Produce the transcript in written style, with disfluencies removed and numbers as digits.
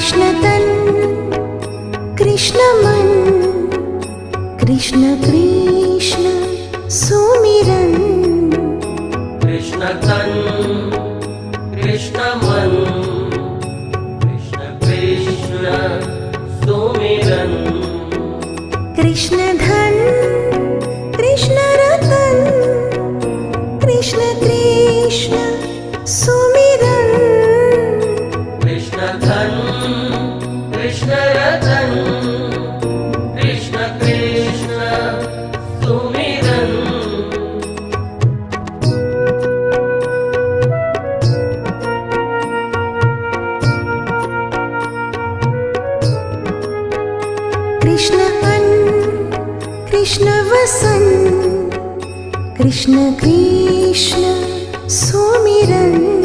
कृष्ण तन कृष्ण मन कृष्ण कृष्ण सुमिरन कृष्ण तन कृष्ण मन कृष्ण कृष्ण सुमिरन कृष्ण धन कृष्ण रतन कृष्ण कृष्ण सुमिरन कृष्ण धन कृष्ण रतन कृष्ण कृष्ण सुमिरन कृष्ण अन्न कृष्ण वसन कृष्ण कृष्ण सुमिरन